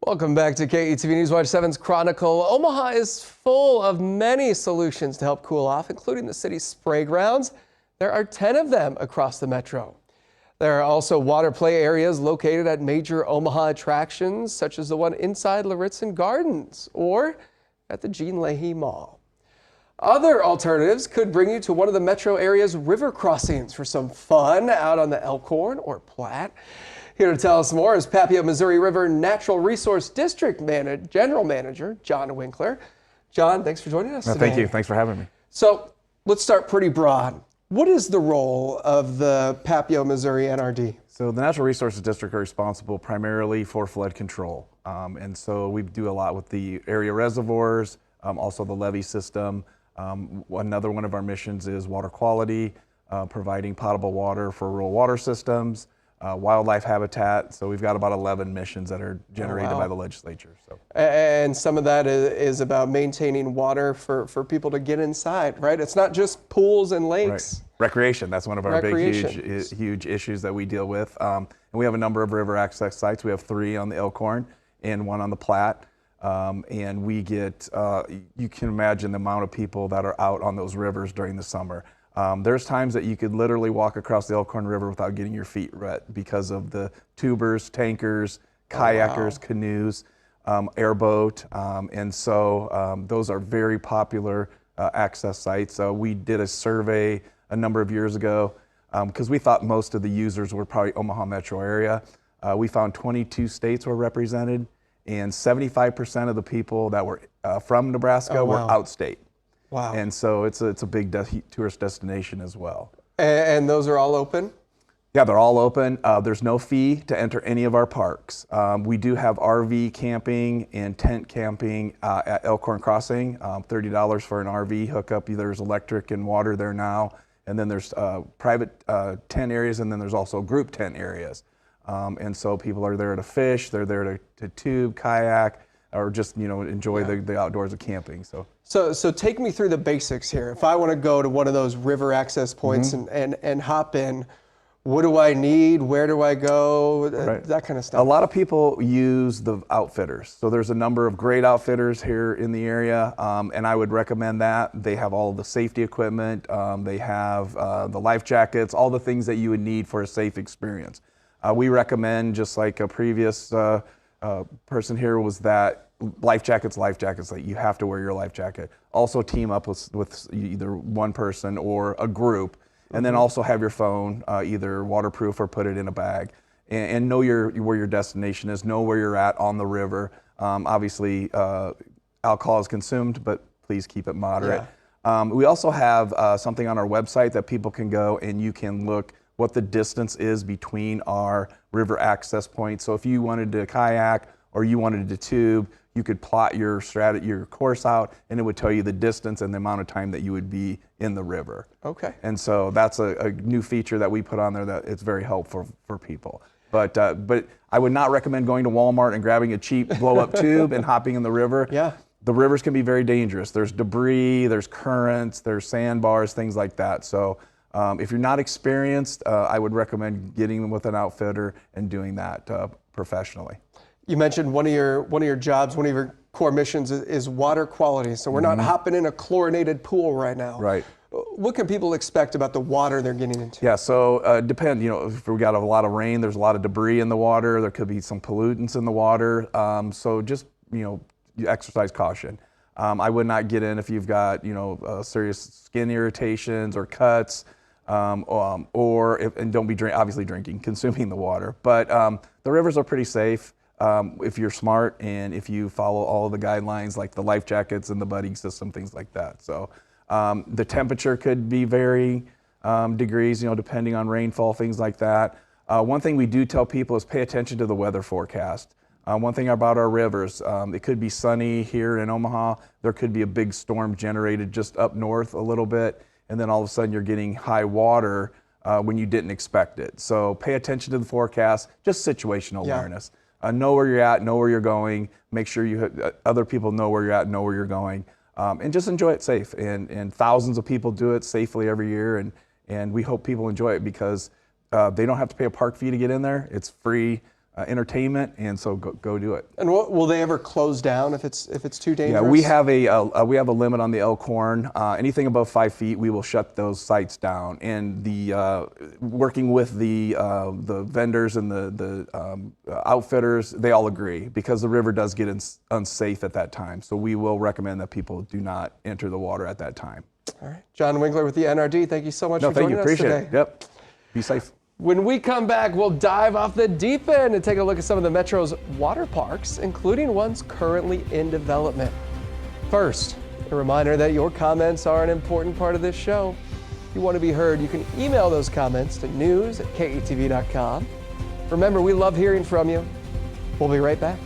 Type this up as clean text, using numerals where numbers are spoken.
Welcome back to KETV News Watch 7's Chronicle. Omaha is full of many solutions to help cool off, including the city's spray grounds. There are 10 of them across the metro. There are also water play areas located at major Omaha attractions, such as the one inside Lauritzen Gardens or at the Jean Leahy Mall. Other alternatives could bring you to one of the metro area's river crossings for some fun out on the Elkhorn or Platte. Here to tell us more is Papio Missouri River Natural Resource District General Manager John Winkler. John, thanks for joining us today. Thank you. Thanks for having me. So let's start pretty broad. What is the role of the Papio Missouri NRD? So the Natural Resources District are responsible primarily for flood control. And so we do a lot with the area reservoirs, also the levee system. Another one of our missions is water quality, providing potable water for rural water systems, wildlife habitat. So we've got about 11 missions that are generated by the legislature. So. And some of that is about maintaining water for people to get inside, right? It's not just pools and lakes. Right. Recreation, that's one of our big, huge issues that we deal with. And we have a number of river access sites. We have 3 on the Elkhorn and 1 on the Platte. And we get, you can imagine the amount of people that are out on those rivers during the summer. There's times that you could literally walk across the Elkhorn River without getting your feet wet because of the tubers, tankers, kayakers, canoes, airboat. And so those are very popular access sites. We did a survey a number of years ago because we thought most of the users were probably Omaha metro area. We found 22 states were represented, and 75% of the people that were from Nebraska were outstate. Wow. And so it's a big tourist destination as well. And those are all open? Yeah, they're all open. There's no fee to enter any of our parks. We do have RV camping and tent camping at Elkhorn Crossing, $30 for an RV hookup. There's electric and water there now. And then there's private tent areas, and then there's also group tent areas. And so people are there to fish, they're there to tube, kayak, or just enjoy the outdoors of camping. So take me through the basics here. If I want to go to one of those river access points and hop in, what do I need? Where do I go? That kind of stuff. A lot of people use the outfitters. So there's a number of great outfitters here in the area, and I would recommend that. They have all of the safety equipment. They have the life jackets, all the things that you would need for a safe experience. We recommend, just like a previous person here, was that life jackets, like you have to wear your life jacket. Also team up with either one person or a group, and then also have your phone either waterproof or put it in a bag, and know where your destination is, know where you're at on the river. Obviously, alcohol is consumed, but please keep it moderate. We also have something on our website that people can go and you can look what the distance is between our river access points. So if you wanted to kayak or you wanted to tube, you could plot your course out, and it would tell you the distance and the amount of time that you would be in the river. Okay. And so that's a new feature that we put on there that it's very helpful for people. But I would not recommend going to Walmart and grabbing a cheap blow-up tube and hopping in the river. Yeah. The rivers can be very dangerous. There's debris, there's currents, there's sandbars, things like that. So if you're not experienced, I would recommend getting with an outfitter and doing that professionally. You mentioned one of your jobs, one of your core missions is water quality. So we're not hopping in a chlorinated pool right now. Right. What can people expect about the water they're getting into? Yeah, so depend. If we got a lot of rain, there's a lot of debris in the water. There could be some pollutants in the water. So just you exercise caution. I would not get in if you've got serious skin irritations or cuts. And don't be obviously consuming the water. But the rivers are pretty safe if you're smart and if you follow all of the guidelines, like the life jackets and the budding system, things like that. So the temperature could be varying degrees, depending on rainfall, things like that. One thing we do tell people is pay attention to the weather forecast. One thing about our rivers, it could be sunny here in Omaha. There could be a big storm generated just up north a little bit, and then all of a sudden you're getting high water when you didn't expect it. So pay attention to the forecast, just situational awareness. Know where you're at, know where you're going, make sure other people know where you're at, know where you're going, and just enjoy it safe. And thousands of people do it safely every year, and we hope people enjoy it because they don't have to pay a park fee to get in there. It's free. entertainment, and so go do it. And will they ever close down if it's too dangerous? Yeah, we have a limit on the Elkhorn. Anything above 5 feet, we will shut those sites down. And the working with the vendors and the outfitters, they all agree because the river does get unsafe at that time. So we will recommend that people do not enter the water at that time. All right, John Winkler with the NRD. Thank you so much for Thank joining you. us Appreciate today. it. Yep. Be safe. When we come back, we'll dive off the deep end and take a look at some of the Metro's water parks, including ones currently in development. First, a reminder that your comments are an important part of this show. If you want to be heard, you can email those comments to news@ketv.com. Remember, we love hearing from you. We'll be right back.